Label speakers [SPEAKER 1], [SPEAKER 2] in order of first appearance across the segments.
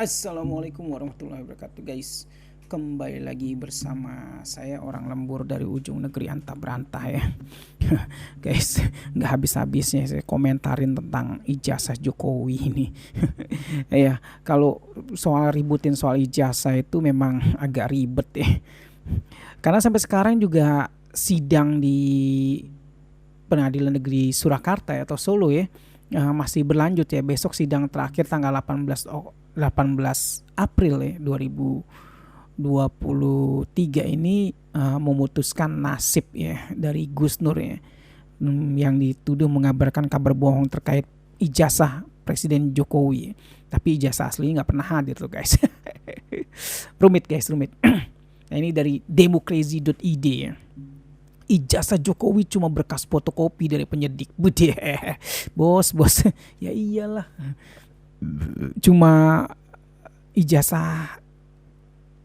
[SPEAKER 1] Assalamualaikum warahmatullahi wabarakatuh, guys. Kembali lagi bersama saya, orang lembur dari ujung negeri antah berantah ya. Guys, nggak habis-habisnya saya komentarin tentang ijazah Jokowi ini. Ya, kalau ributin soal ijazah itu memang agak ribet ya. Karena sampai sekarang juga sidang di Pengadilan Negeri Surakarta atau Solo ya, masih berlanjut ya. Besok sidang terakhir tanggal 18 April ya 2023 ini, memutuskan nasib ya dari Gus Nur ya, yang dituduh mengabarkan kabar bohong terkait ijazah Presiden Jokowi. Tapi ijazah aslinya nggak pernah hadir tuh, guys. Rumit, guys, rumit. Nah, ini dari democracy.id ya. Ijazah Jokowi cuma berkas fotokopi dari penyidik. Bude, bos, ya iyalah. Cuma ijazah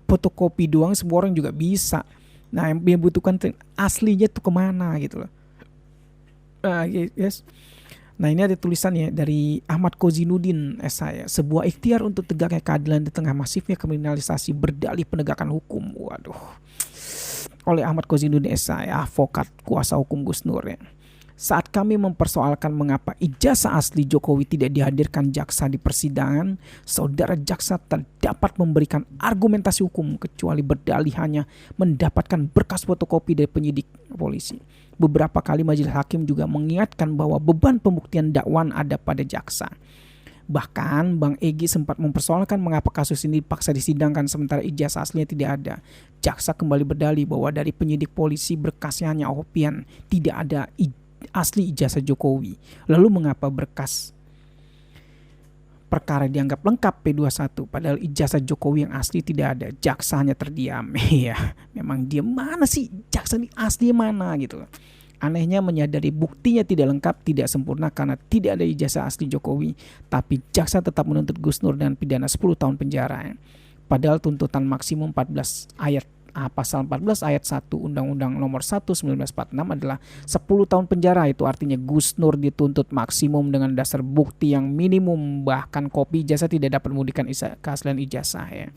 [SPEAKER 1] fotokopi doang semua orang juga bisa. Nah, yang dibutuhkan aslinya tuh kemana gitu loh. Yes. Nah, ini ada tulisannya dari Ahmad Kozinudin SI, sebuah ikhtiar untuk tegaknya keadilan di tengah masifnya kriminalisasi berdalih penegakan hukum. Waduh. Oleh Ahmad Kozinudin SI, advokat kuasa hukum Gus Nur ya. Saat kami mempersoalkan mengapa ijazah asli Jokowi tidak dihadirkan jaksa di persidangan, saudara jaksa tak dapat memberikan argumentasi hukum kecuali berdalih hanya mendapatkan berkas fotokopi dari penyidik polisi. Beberapa kali majelis hakim juga mengingatkan bahwa beban pembuktian dakwaan ada pada jaksa. Bahkan Bang Egy sempat mempersoalkan mengapa kasus ini dipaksa disidangkan sementara ijazah aslinya tidak ada. Jaksa kembali berdalih bahwa dari penyidik polisi berkasnya hanya opian, tidak ada asli ijazah Jokowi. Lalu mengapa berkas perkara dianggap lengkap P21 padahal ijazah Jokowi yang asli tidak ada? Jaksa hanya terdiam. Iya, memang dia mana sih jaksa ini asli mana gitu. Anehnya menyadari buktinya tidak lengkap, tidak sempurna karena tidak ada ijazah asli Jokowi, tapi jaksa tetap menuntut Gus Nur dengan pidana 10 tahun penjara. Padahal tuntutan maksimum 14 ayat pasal 14 ayat 1 Undang-Undang Nomor 1 1946 adalah 10 tahun penjara. Itu artinya Gus Nur dituntut maksimum dengan dasar bukti yang minimum, bahkan kopi ijazah tidak dapat membuktikan keaslian ijazah ya.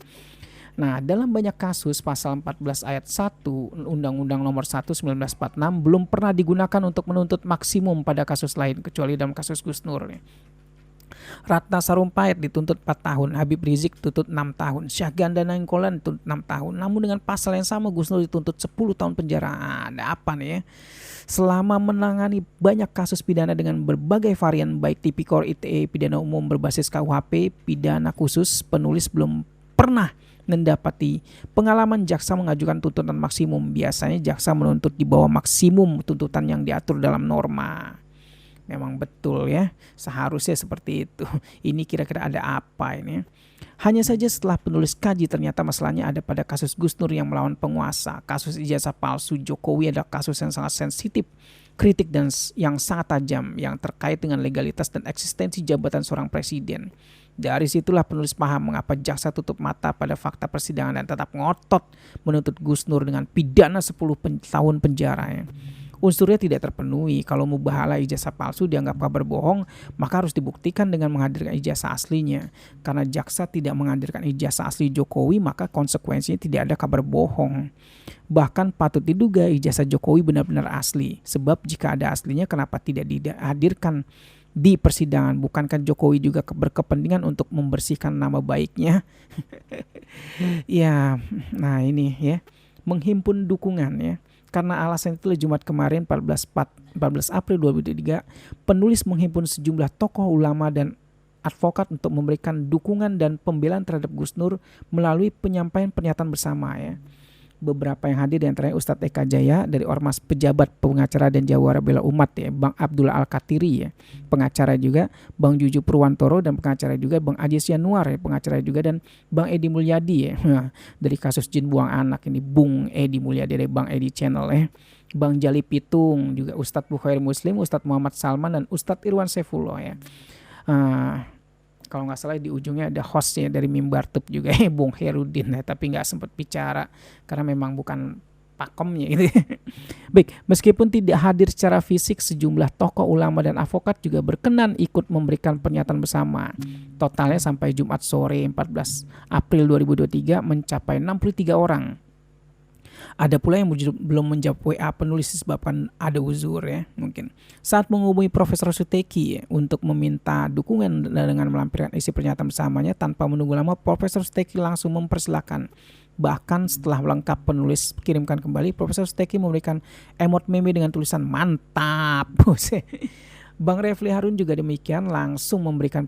[SPEAKER 1] Nah, dalam banyak kasus pasal 14 ayat 1 Undang-Undang Nomor 1 1946 belum pernah digunakan untuk menuntut maksimum pada kasus lain kecuali dalam kasus Gus Nur ya. Ratna Sarumpait dituntut 4 tahun, Habib Rizik dituntut 6 tahun, Syahganda Nainggolan dituntut 6 tahun. Namun dengan pasal yang sama Gus Nur dituntut 10 tahun penjara. Ada apa nih ya? Selama menangani banyak kasus pidana dengan berbagai varian baik tipikor ITE, pidana umum berbasis KUHP, pidana khusus, penulis belum pernah mendapati pengalaman jaksa mengajukan tuntutan maksimum. Biasanya jaksa menuntut di bawah maksimum tuntutan yang diatur dalam norma. Memang betul ya, seharusnya seperti itu. Ini kira-kira ada apa ini? Hanya saja setelah penulis kaji ternyata masalahnya ada pada kasus Gus Nur yang melawan penguasa. Kasus ijazah palsu Jokowi adalah kasus yang sangat sensitif, kritik dan yang sangat tajam yang terkait dengan legalitas dan eksistensi jabatan seorang presiden. Dari situlah penulis paham mengapa jaksa tutup mata pada fakta persidangan dan tetap ngotot menuntut Gus Nur dengan pidana 10 tahun penjara. Unsurnya tidak terpenuhi. Kalau mubahalah ijazah palsu dianggap kabar bohong, maka harus dibuktikan dengan menghadirkan ijazah aslinya. Karena jaksa tidak menghadirkan ijazah asli Jokowi, maka konsekuensinya tidak ada kabar bohong. Bahkan patut diduga ijazah Jokowi benar-benar asli. Sebab jika ada aslinya, kenapa tidak dihadirkan di persidangan? Bukankah Jokowi juga berkepentingan untuk membersihkan nama baiknya? Ya, nah ini ya, menghimpun dukungan ya. Karena alasan itulah Jumat kemarin 14 April 2023, penulis menghimpun sejumlah tokoh ulama dan advokat untuk memberikan dukungan dan pembelaan terhadap Gus Nur melalui penyampaian pernyataan bersama ya. Beberapa yang hadir diantaranya Ustadz Eka Jaya dari Ormas Pejabat Pengacara dan Jawara Bela Umat ya, Bang Abdullah Al-Katiri ya, pengacara juga, Bang Juju Purwantoro dan pengacara juga, Bang Ajis Yanuar ya, pengacara juga, dan Bang Edi Mulyadi ya, dari kasus jin buang anak ini, Bung Edi Mulyadi dari Bang Edi Channel ya, Bang Jali Pitung juga, Ustadz Bukhair Muslim, Ustadz Muhammad Salman dan Ustadz Irwan Saifullah ya. Kalau nggak salah di ujungnya ada hostnya dari Mimbar Tub juga ya, Bung Herudin ya, tapi nggak sempat bicara karena memang bukan pakomnya gitu. Baik, meskipun tidak hadir secara fisik, sejumlah tokoh ulama dan advokat juga berkenan ikut memberikan pernyataan bersama. Totalnya sampai Jumat sore 14 April 2023 mencapai 63 orang. Ada pula yang belum menjawab WA penulis disebabkan ada uzur ya mungkin. Saat menghubungi Profesor Suteki ya, untuk meminta dukungan dengan melampirkan isi pernyataan bersamanya tanpa menunggu lama, Profesor Suteki langsung mempersilahkan. Bahkan setelah lengkap penulis kirimkan kembali, Profesor Suteki memberikan emot meme dengan tulisan mantap. Bang Refli Harun juga demikian langsung memberikan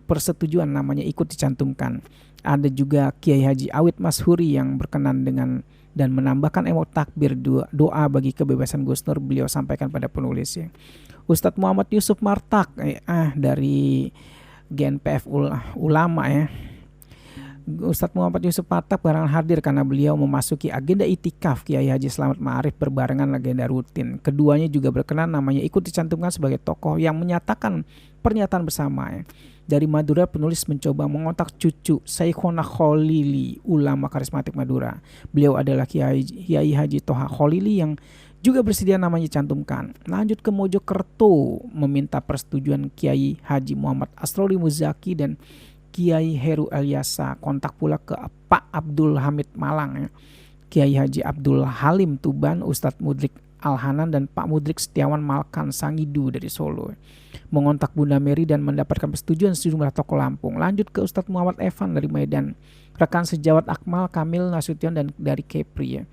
[SPEAKER 1] persetujuan namanya ikut dicantumkan. Ada juga Kiai Haji Awid Mashuri yang berkenan dengan dan menambahkan emot takbir doa bagi kebebasan Gus Nur beliau sampaikan pada penulisnya. Ustadz Muhammad Yusuf Martak dari GNPF Ulama ya. Ustadz Muhammad Yusuf Martak barang hadir karena beliau memasuki agenda itikaf Kiai Haji Slamet Ma'arif berbarengan agenda rutin. Keduanya juga berkenan namanya ikut dicantumkan sebagai tokoh yang menyatakan pernyataan bersama ya. Dari Madura, penulis mencoba mengontak cucu Syekhona Kholili, ulama karismatik Madura. Beliau adalah Kiai Haji Toha Kholili yang juga bersedia namanya cantumkan. Lanjut ke Mojokerto, meminta persetujuan Kiai Haji Muhammad Asrori Muzaki dan Kiai Heru Elyasa. Kontak pula ke Pak Abdul Hamid Malang, ya. Kiai Haji Abdul Halim Tuban, Ustadz Mudrik Alhanan dan Pak Mudrik Setiawan Malkan Sangidu dari Solo. Mengontak Bunda Mary dan mendapatkan persetujuan sejumlah tokoh Lampung. Lanjut ke Ustadz Muhammad Evan dari Medan, rekan sejawat Akmal Kamil Nasution dan dari Kepri ya.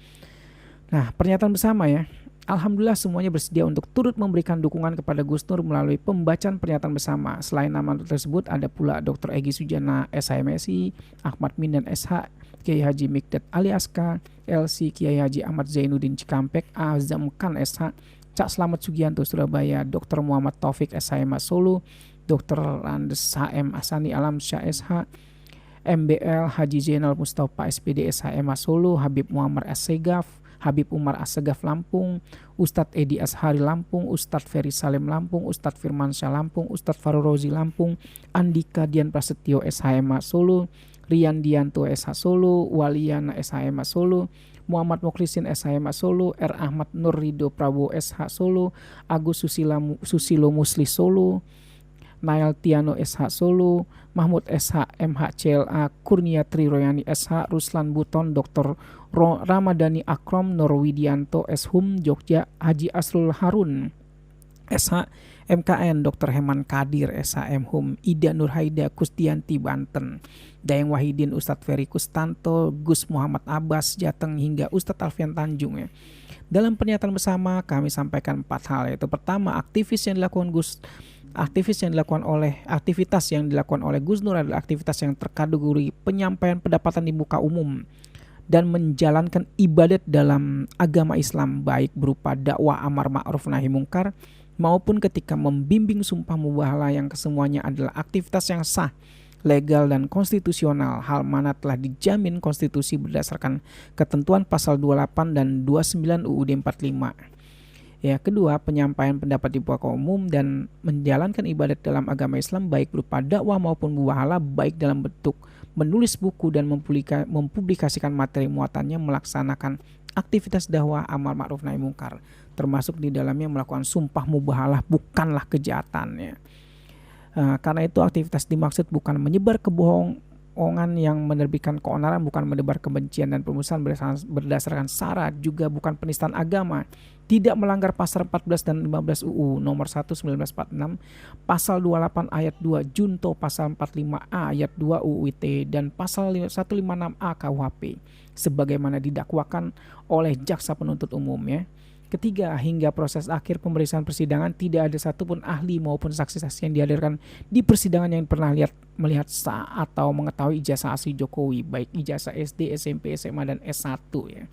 [SPEAKER 1] Nah, pernyataan bersama ya. Alhamdulillah semuanya bersedia untuk turut memberikan dukungan kepada Gus Nur melalui pembacaan pernyataan bersama. Selain nama tersebut ada pula Dr. Egy Sujana SHMSI, Ahmad Mindan SH, Kiai Haji Mikdad Ali Aska, LC Kiai Haji Ahmad Zainuddin Cikampek, Azam Khan SH, Cak Slamet Sugianto Surabaya, Dr. Muhammad Taufik SHMA Solo, Dr. Landes HM Asani Alam Syah SH, MBL Haji Zainal Mustafa SPD SHMA Solo, Habib Muhammad Assegaf, Habib Umar Assegaf Lampung, Ustadz Edi Ashari Lampung, Ustadz Ferry Salim Lampung, Ustadz Firmansyah Lampung, Ustadz Farurozi Lampung, Andika Dian Prasetyo SHMA Solo, Rian Dianto SH Solo, Waliana SHMA Solo, Muhammad Mukhlisin SHMA Solo, R. Ahmad Nur Rido Prabowo SH Solo, Agus Susilo Musli Solo, Nail Tiano SH Solo, Mahmud SH MH CLA, Kurnia Tri Royani SH, Ruslan Buton, Dr. Ramadhani Akrom, Norwidianto Shum Jogja, Haji Asrul Harun SH, MKN Dr. Heman Kadir SHM Hum, Ida Nurhaida Kusdianti Banten, Dayang Wahidin Ustadz Ferry Kustanto, Gus Muhammad Abbas Jateng hingga Ustadz Alfian Tanjung ya. Dalam pernyataan bersama kami sampaikan 4 hal, yaitu pertama, aktivitas yang dilakukan oleh Gus Nur adalah aktivitas yang terkategori penyampaian pendapatan di muka umum dan menjalankan ibadat dalam agama Islam, baik berupa dakwah amar ma'ruf nahi mungkar maupun ketika membimbing sumpah mubahalah yang kesemuanya adalah aktivitas yang sah, legal dan konstitusional, hal mana telah dijamin konstitusi berdasarkan ketentuan pasal 28 dan 29 UUD 45. Ya, kedua, penyampaian pendapat di muka umum dan menjalankan ibadat dalam agama Islam baik berupa dakwah maupun mubahalah, baik dalam bentuk menulis buku dan mempublikasikan materi muatannya, melaksanakan aktivitas dakwah amar ma'ruf nahi mungkar, termasuk di dalamnya melakukan sumpah mubahalah bukanlah kejahatan ya. Karena itu aktivitas dimaksud bukan menyebar kebohongan yang menerbitkan keonaran, bukan menebar kebencian dan permusuhan berdasarkan sara, juga bukan penistaan agama, tidak melanggar pasal 14 dan 15 UU nomor 1 1946, pasal 28 ayat 2 junto, pasal 45A ayat 2 UU ITE dan pasal 156A KUHP sebagaimana didakwakan oleh jaksa penuntut umum ya. Ketiga, hingga proses akhir pemeriksaan persidangan tidak ada satupun ahli maupun saksi-saksi yang dihadirkan di persidangan yang pernah melihat atau mengetahui ijazah asli Jokowi, baik ijazah SD, SMP, SMA dan S1 ya.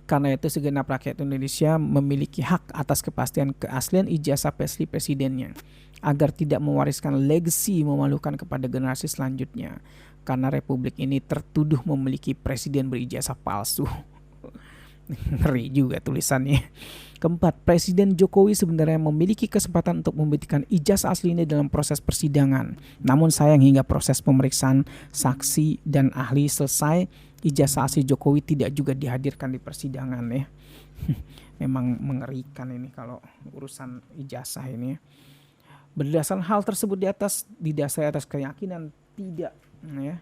[SPEAKER 1] Karena itu segenap rakyat Indonesia memiliki hak atas kepastian keaslian ijazah asli presidennya agar tidak mewariskan legasi memalukan kepada generasi selanjutnya, karena republik ini tertuduh memiliki presiden berijazah palsu. Ngeri juga tulisannya. Keempat, Presiden Jokowi sebenarnya memiliki kesempatan untuk membuktikan ijazah asli ini dalam proses persidangan. Namun sayang hingga proses pemeriksaan saksi dan ahli selesai, ijazah asli Jokowi tidak juga dihadirkan di persidangan ya. Memang mengerikan ini kalau urusan ijazah ini. Berdasarkan hal tersebut didasari atas keyakinan tidak ya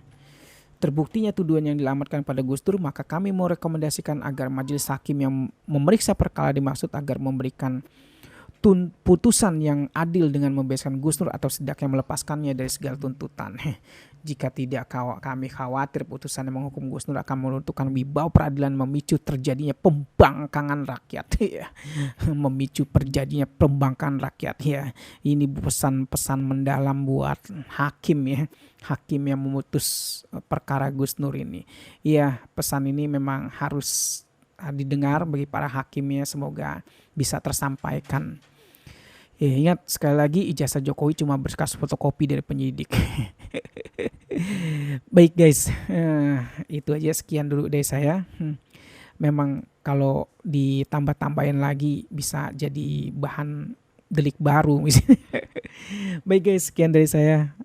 [SPEAKER 1] terbuktinya tuduhan yang dilamatkan pada Gus Dur, maka kami mau rekomendasikan agar majelis hakim yang memeriksa perkara dimaksud agar memberikan putusan yang adil dengan membebaskan Gus Dur atau setidaknya melepaskannya dari segala tuntutan. Jika tidak, kami khawatir putusan yang menghukum Gus Dur akan menentukan wibawa peradilan, memicu terjadinya pembangkangan rakyat ya. Memicu terjadinya pembangkangan rakyat ya. Ini pesan-pesan mendalam buat hakim ya. Hakim yang memutus perkara Gus Dur ini. Ya, pesan ini memang harus didengar bagi para hakimnya, semoga bisa tersampaikan. Ya, ingat sekali lagi ijazah Jokowi cuma berkas fotokopi dari penyidik. Baik guys, itu aja, sekian dulu dari saya. Memang kalau ditambah-tambahin lagi bisa jadi bahan delik baru. Baik guys, sekian dari saya.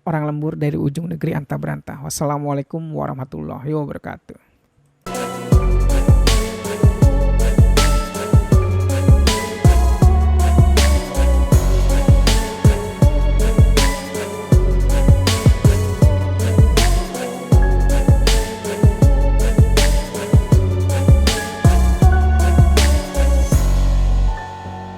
[SPEAKER 1] Orang lembur dari ujung negeri antah berantah. Wassalamualaikum warahmatullahi wabarakatuh.